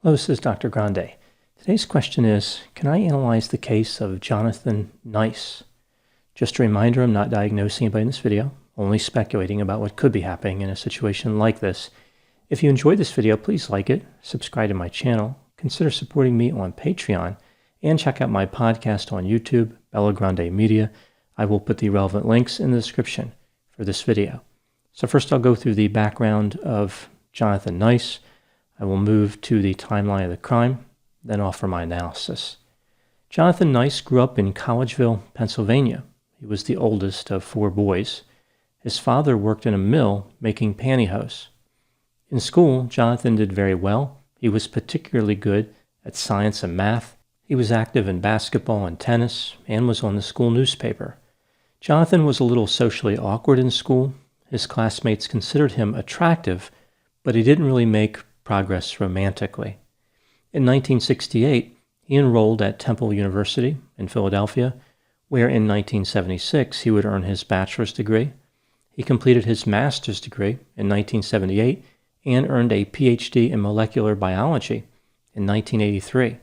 Hello, this is Dr. Grande. Today's question is, can I analyze the case of Jonathan Nyce? Just a reminder, I'm not diagnosing anybody in this video, only speculating about what could be happening in a situation like this. If you enjoyed this video, please like it, subscribe to my channel, consider supporting me on Patreon, and check out my podcast on YouTube, Bella Grande Media. I will put the relevant links in the description for this video. So first I'll go through the background of Jonathan Nyce. I will move to the timeline of the crime, then offer my analysis. Jonathan Nyce grew up in Collegeville, Pennsylvania. He was the oldest of 4 boys. His father worked in a mill making pantyhose. In school, Jonathan did very well. He was particularly good at science and math. He was active in basketball and tennis, and was on the school newspaper. Jonathan was a little socially awkward in school. His classmates considered him attractive, but he didn't really make progress romantically. In 1968, he enrolled at Temple University in Philadelphia, where in 1976 he would earn his bachelor's degree. He completed his master's degree in 1978 and earned a PhD in molecular biology in 1983.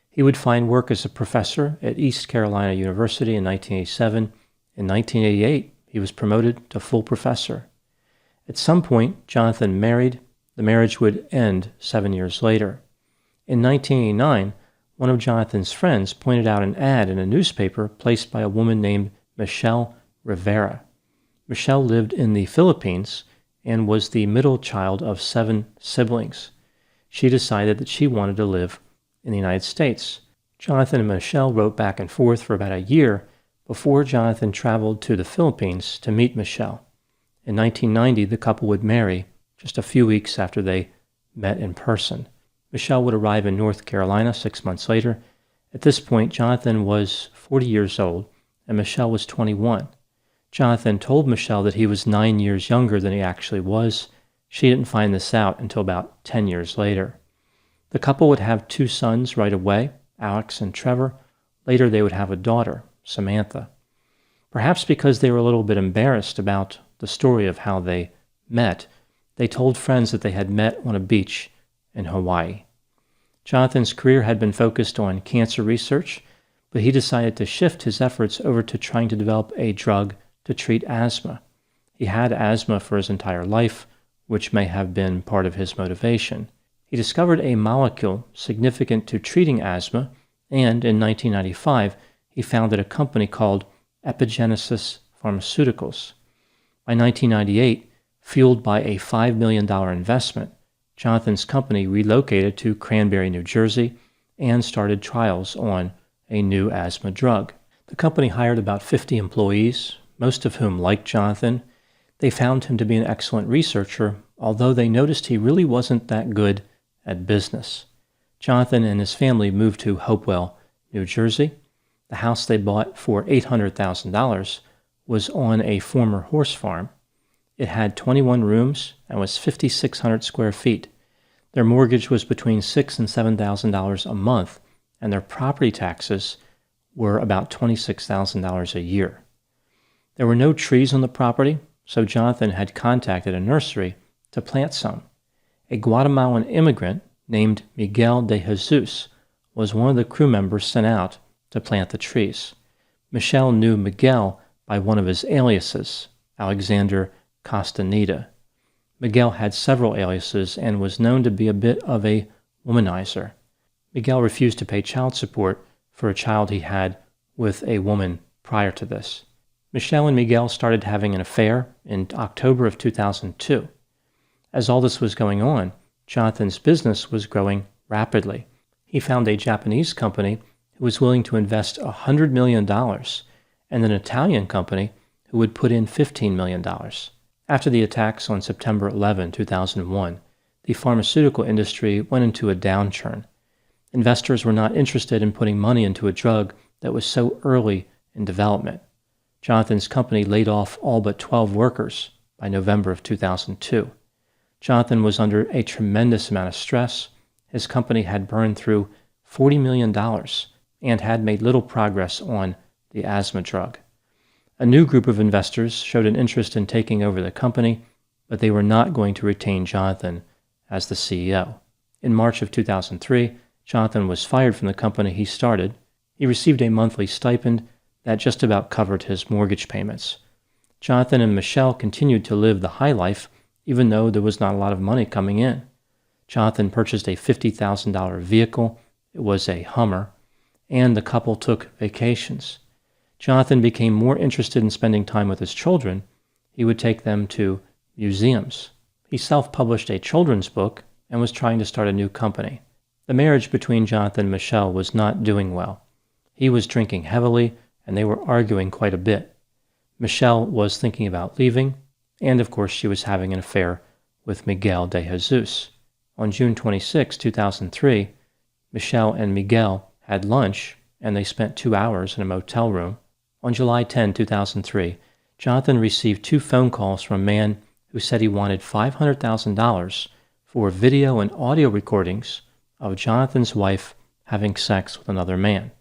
He would find work as a professor at East Carolina University in 1987. In 1988, he was promoted to full professor. At some point, Jonathan married. The marriage would end 7 years later. In 1989, one of Jonathan's friends pointed out an ad in a newspaper placed by a woman named Michelle Rivera. Michelle lived in the Philippines and was the middle child of 7 siblings. She decided that she wanted to live in the United States. Jonathan and Michelle wrote back and forth for about a year before Jonathan traveled to the Philippines to meet Michelle. In 1990, the couple would marry just a few weeks after they met in person. Michelle would arrive in North Carolina 6 months later. At this point, Jonathan was 40 years old and Michelle was 21. Jonathan told Michelle that he was 9 years younger than he actually was. She didn't find this out until about 10 years later. The couple would have 2 sons right away, Alex and Trevor. Later they would have a daughter, Samantha. Perhaps because they were a little bit embarrassed about the story of how they met, they told friends that they had met on a beach in Hawaii. Jonathan's career had been focused on cancer research, but he decided to shift his efforts over to trying to develop a drug to treat asthma. He had asthma for his entire life, which may have been part of his motivation. He discovered a molecule significant to treating asthma, and in 1995, he founded a company called Epigenesis Pharmaceuticals. By 1998, fueled by a $5 million investment, Jonathan's company relocated to Cranberry, New Jersey, and started trials on a new asthma drug. The company hired about 50 employees, most of whom liked Jonathan. They found him to be an excellent researcher, although they noticed he really wasn't that good at business. Jonathan and his family moved to Hopewell, New Jersey. The house they bought for $800,000 was on a former horse farm. It had 21 rooms and was 5,600 square feet. Their mortgage was between $6,000 and $7,000 a month, and their property taxes were about $26,000 a year. There were no trees on the property, so Jonathan had contacted a nursery to plant some. A Guatemalan immigrant named Miguel de Jesus was one of the crew members sent out to plant the trees. Michelle knew Miguel by one of his aliases, Alexander Castaneda. Miguel had several aliases and was known to be a bit of a womanizer. Miguel refused to pay child support for a child he had with a woman prior to this. Michelle and Miguel started having an affair in October of 2002. As all this was going on, Jonathan's business was growing rapidly. He found a Japanese company who was willing to invest $100 million and an Italian company who would put in $15 million. After the attacks on September 11, 2001, the pharmaceutical industry went into a downturn. Investors were not interested in putting money into a drug that was so early in development. Jonathan's company laid off all but 12 workers by November of 2002. Jonathan was under a tremendous amount of stress. His company had burned through $40 million and had made little progress on the asthma drug. A new group of investors showed an interest in taking over the company, but they were not going to retain Jonathan as the CEO. In March of 2003, Jonathan was fired from the company he started. He received a monthly stipend that just about covered his mortgage payments. Jonathan and Michelle continued to live the high life, even though there was not a lot of money coming in. Jonathan purchased a $50,000 vehicle. It was a Hummer, and the couple took vacations. Jonathan became more interested in spending time with his children. He would take them to museums. He self-published a children's book and was trying to start a new company. The marriage between Jonathan and Michelle was not doing well. He was drinking heavily, and they were arguing quite a bit. Michelle was thinking about leaving, and of course she was having an affair with Miguel de Jesus. On June 26, 2003, Michelle and Miguel had lunch, and they spent 2 hours in a motel room. On July 10, 2003, Jonathan received 2 phone calls from a man who said he wanted $500,000 for video and audio recordings of Jonathan's wife having sex with another man.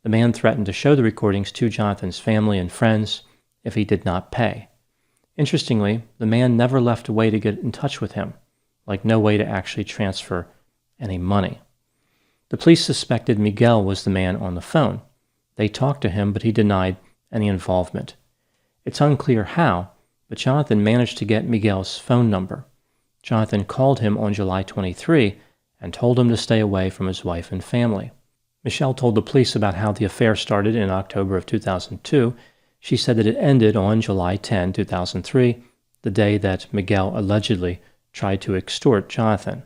The man threatened to show the recordings to Jonathan's family and friends if he did not pay. Interestingly, the man never left a way to get in touch with him, like no way to actually transfer any money. The police suspected Miguel was the man on the phone. They talked to him, but he denied any involvement. It's unclear how, but Jonathan managed to get Miguel's phone number. Jonathan called him on July 23 and told him to stay away from his wife and family. Michelle told the police about how the affair started in October of 2002. She said that it ended on July 10, 2003, the day that Miguel allegedly tried to extort Jonathan.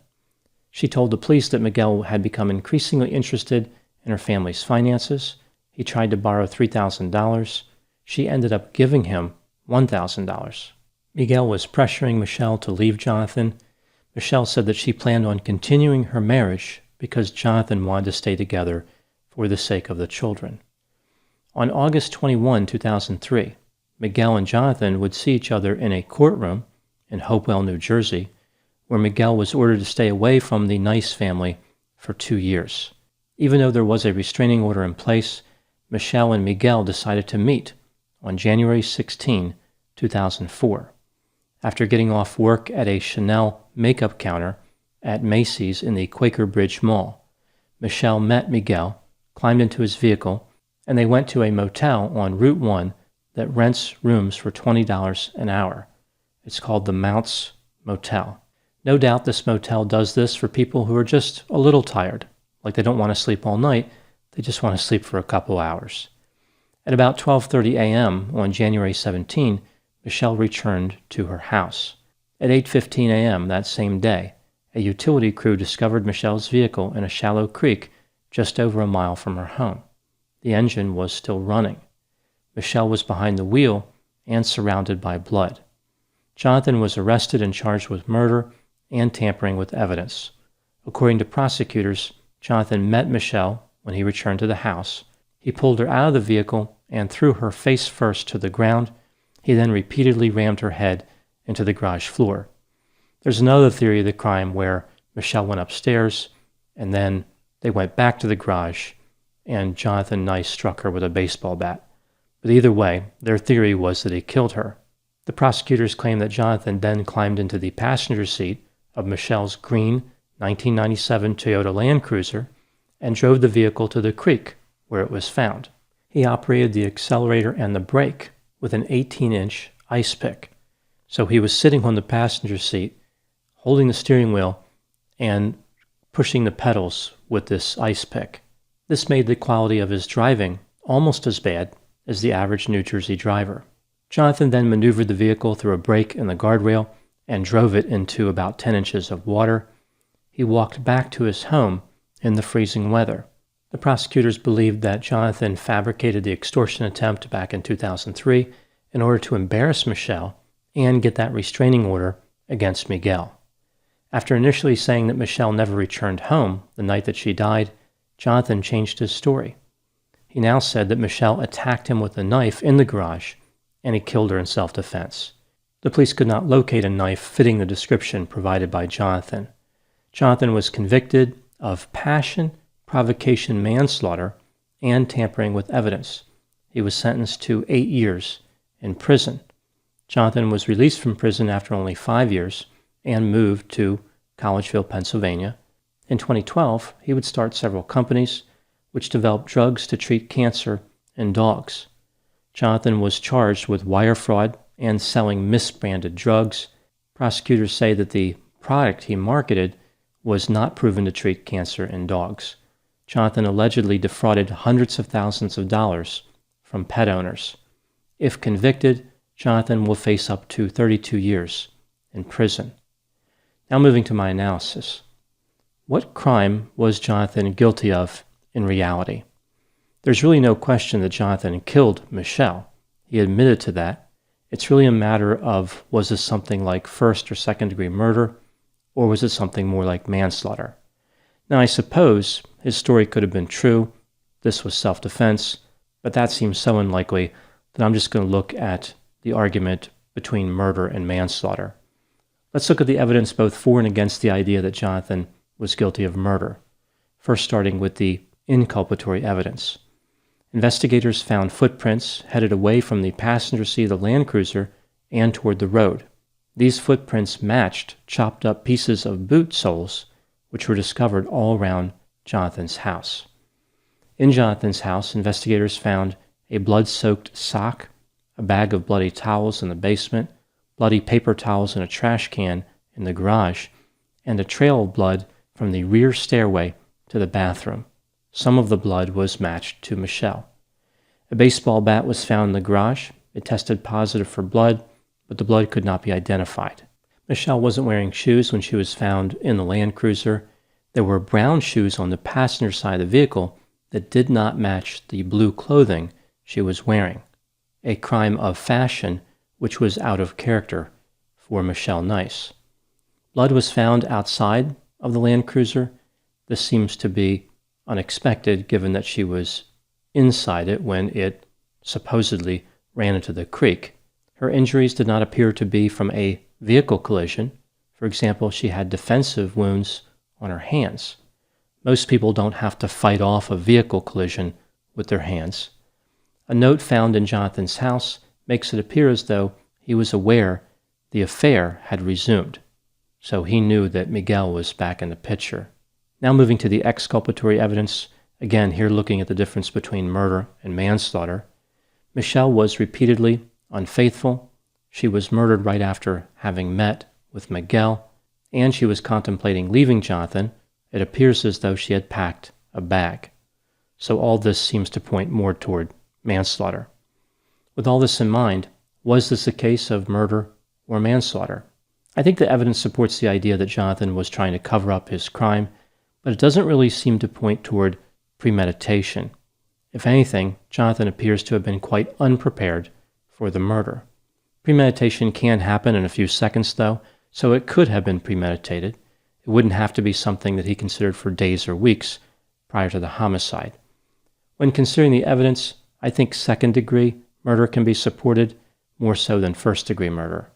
She told the police that Miguel had become increasingly interested in her family's finances. He tried to borrow $3,000. She ended up giving him $1,000. Miguel was pressuring Michelle to leave Jonathan. Michelle said that she planned on continuing her marriage because Jonathan wanted to stay together for the sake of the children. On August 21, 2003, Miguel and Jonathan would see each other in a courtroom in Hopewell, New Jersey, where Miguel was ordered to stay away from the Nyce family for 2 years. Even though there was a restraining order in place, Michelle and Miguel decided to meet on January 16, 2004. After getting off work at a Chanel makeup counter at Macy's in the Quaker Bridge Mall, Michelle met Miguel, climbed into his vehicle, and they went to a motel on Route 1 that rents rooms for $20 an hour. It's called the Mounts Motel. No doubt this motel does this for people who are just a little tired, like they don't want to sleep all night, they just want to sleep for a couple hours. At about 12:30 a.m. on January 17, Michelle returned to her house. At 8:15 a.m. that same day, a utility crew discovered Michelle's vehicle in a shallow creek just over a mile from her home. The engine was still running. Michelle was behind the wheel and surrounded by blood. Jonathan was arrested and charged with murder and tampering with evidence. According to prosecutors, Jonathan met Michelle when he returned to the house. He pulled her out of the vehicle and threw her face first to the ground. He then repeatedly rammed her head into the garage floor. There's another theory of the crime where Michelle went upstairs and then they went back to the garage and Jonathan Nyce struck her with a baseball bat. But either way, their theory was that he killed her. The prosecutors claim that Jonathan then climbed into the passenger seat of Michelle's green 1997 Toyota Land Cruiser and drove the vehicle to the creek where it was found. He operated the accelerator and the brake with an 18-inch ice pick. So he was sitting on the passenger seat, holding the steering wheel, and pushing the pedals with this ice pick. This made the quality of his driving almost as bad as the average New Jersey driver. Jonathan then maneuvered the vehicle through a break in the guardrail and drove it into about 10 inches of water. He walked back to his home in the freezing weather. The prosecutors believed that Jonathan fabricated the extortion attempt back in 2003 in order to embarrass Michelle and get that restraining order against Miguel. After initially saying that Michelle never returned home the night that she died, Jonathan changed his story. He now said that Michelle attacked him with a knife in the garage and he killed her in self-defense. The police could not locate a knife fitting the description provided by Jonathan. Jonathan was convicted of passion, provocation, manslaughter, and tampering with evidence. He was sentenced to 8 years in prison. Jonathan was released from prison after only 5 years and moved to Collegeville, Pennsylvania. In 2012, he would start several companies which developed drugs to treat cancer in dogs. Jonathan was charged with wire fraud and selling misbranded drugs. Prosecutors say that the product he marketed was not proven to treat cancer in dogs. Jonathan allegedly defrauded hundreds of thousands of dollars from pet owners. If convicted, Jonathan will face up to 32 years in prison. Now moving to my analysis. What crime was Jonathan guilty of in reality? There's really no question that Jonathan killed Michelle. He admitted to that. It's really a matter of, was this something like first or second degree murder, or was it something more like manslaughter? Now, I suppose his story could have been true. This was self-defense, but that seems so unlikely that I'm just going to look at the argument between murder and manslaughter. Let's look at the evidence both for and against the idea that Jonathan was guilty of murder. First, starting with the inculpatory evidence. Investigators found footprints headed away from the passenger seat of the Land Cruiser and toward the road. These footprints matched chopped up pieces of boot soles, which were discovered all around Jonathan's house. In Jonathan's house, investigators found a blood-soaked sock, a bag of bloody towels in the basement, bloody paper towels in a trash can in the garage, and a trail of blood from the rear stairway to the bathroom. Some of the blood was matched to Michelle. A baseball bat was found in the garage. It tested positive for blood, but the blood could not be identified. Michelle wasn't wearing shoes when she was found in the Land Cruiser. There were brown shoes on the passenger side of the vehicle that did not match the blue clothing she was wearing, a crime of fashion which was out of character for Michelle Nyce. Blood was found outside of the Land Cruiser. This seems to be unexpected given that she was inside it when it supposedly ran into the creek. Her injuries did not appear to be from a vehicle collision. For example, she had defensive wounds on her hands. Most people don't have to fight off a vehicle collision with their hands. A note found in Jonathan's house makes it appear as though he was aware the affair had resumed, so he knew that Miguel was back in the picture. Now moving to the exculpatory evidence, again here looking at the difference between murder and manslaughter. Michelle was repeatedly unfaithful. She was murdered right after having met with Miguel, and she was contemplating leaving Jonathan. It appears as though she had packed a bag. So all this seems to point more toward manslaughter. With all this in mind, was this a case of murder or manslaughter? I think the evidence supports the idea that Jonathan was trying to cover up his crime, but it doesn't really seem to point toward premeditation. If anything, Jonathan appears to have been quite unprepared for the murder. Premeditation can happen in a few seconds, though, so it could have been premeditated. It wouldn't have to be something that he considered for days or weeks prior to the homicide. When considering the evidence, I think second-degree murder can be supported more so than first-degree murder.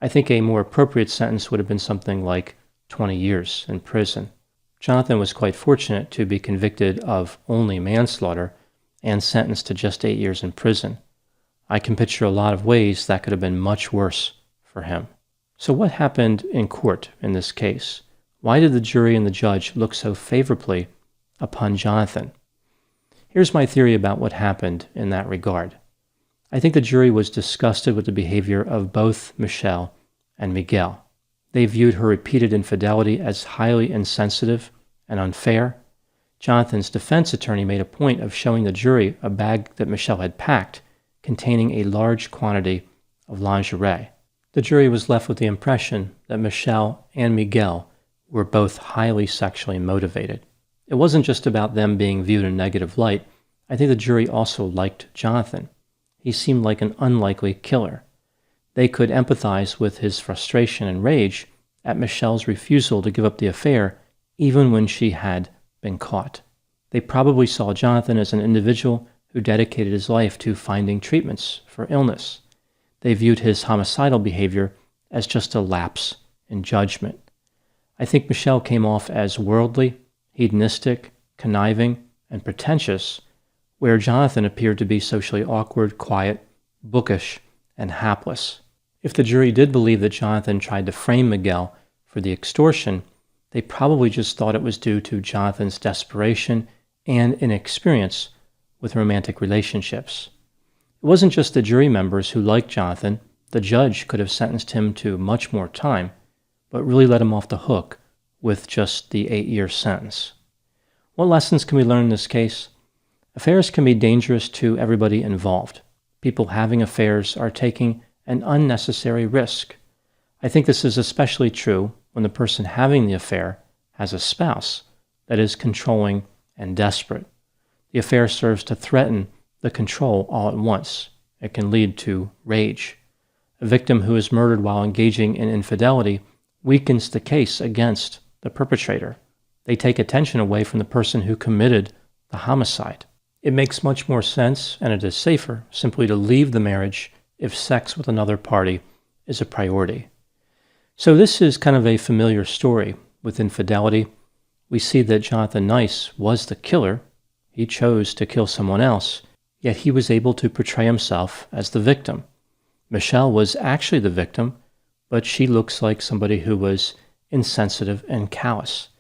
I think a more appropriate sentence would have been something like 20 years in prison. Jonathan was quite fortunate to be convicted of only manslaughter and sentenced to just 8 years in prison. I can picture a lot of ways that could have been much worse for him. So what happened in court in this case? Why did the jury and the judge look so favorably upon Jonathan? Here's my theory about what happened in that regard. I think the jury was disgusted with the behavior of both Michelle and Miguel. They viewed her repeated infidelity as highly insensitive and unfair. Jonathan's defense attorney made a point of showing the jury a bag that Michelle had packed containing a large quantity of lingerie. The jury was left with the impression that Michelle and Miguel were both highly sexually motivated. It wasn't just about them being viewed in a negative light. I think the jury also liked Jonathan. He seemed like an unlikely killer. They could empathize with his frustration and rage at Michelle's refusal to give up the affair even when she had been caught. They probably saw Jonathan as an individual who dedicated his life to finding treatments for illness. They viewed his homicidal behavior as just a lapse in judgment. I think Michelle came off as worldly, hedonistic, conniving, and pretentious, where Jonathan appeared to be socially awkward, quiet, bookish, and hapless. If the jury did believe that Jonathan tried to frame Miguel for the extortion, They probably just thought it was due to Jonathan's desperation and inexperience with romantic relationships. It wasn't just the jury members who liked Jonathan. The judge could have sentenced him to much more time, but really let him off the hook with just the 8-year sentence. What lessons can we learn in this case? Affairs can be dangerous to everybody involved. People having affairs are taking an unnecessary risk. I think this is especially true when the person having the affair has a spouse that is controlling and desperate. The affair serves to threaten the control all at once. It can lead to rage. A victim who is murdered while engaging in infidelity weakens the case against the perpetrator. They take attention away from the person who committed the homicide. It makes much more sense, and it is safer, simply to leave the marriage if sex with another party is a priority. So this is kind of a familiar story with infidelity. We see that Jonathan Nyce was the killer. He chose to kill someone else, yet he was able to portray himself as the victim. Michelle was actually the victim, but she looks like somebody who was insensitive and callous.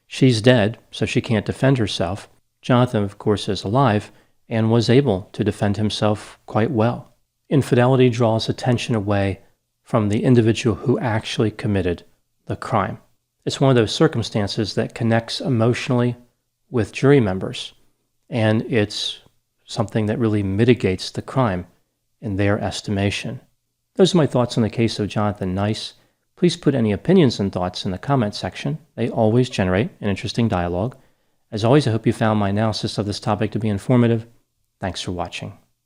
She's dead, so she can't defend herself. Jonathan, of course, is alive and was able to defend himself quite well. Infidelity draws attention away from the individual who actually committed the crime. It's one of those circumstances that connects emotionally with jury members, and it's something that really mitigates the crime in their estimation. Those are my thoughts on the case of Jonathan Nyce. Please put any opinions and thoughts in the comment section. They always generate an interesting dialogue. As always, I hope you found my analysis of this topic to be informative. Thanks for watching.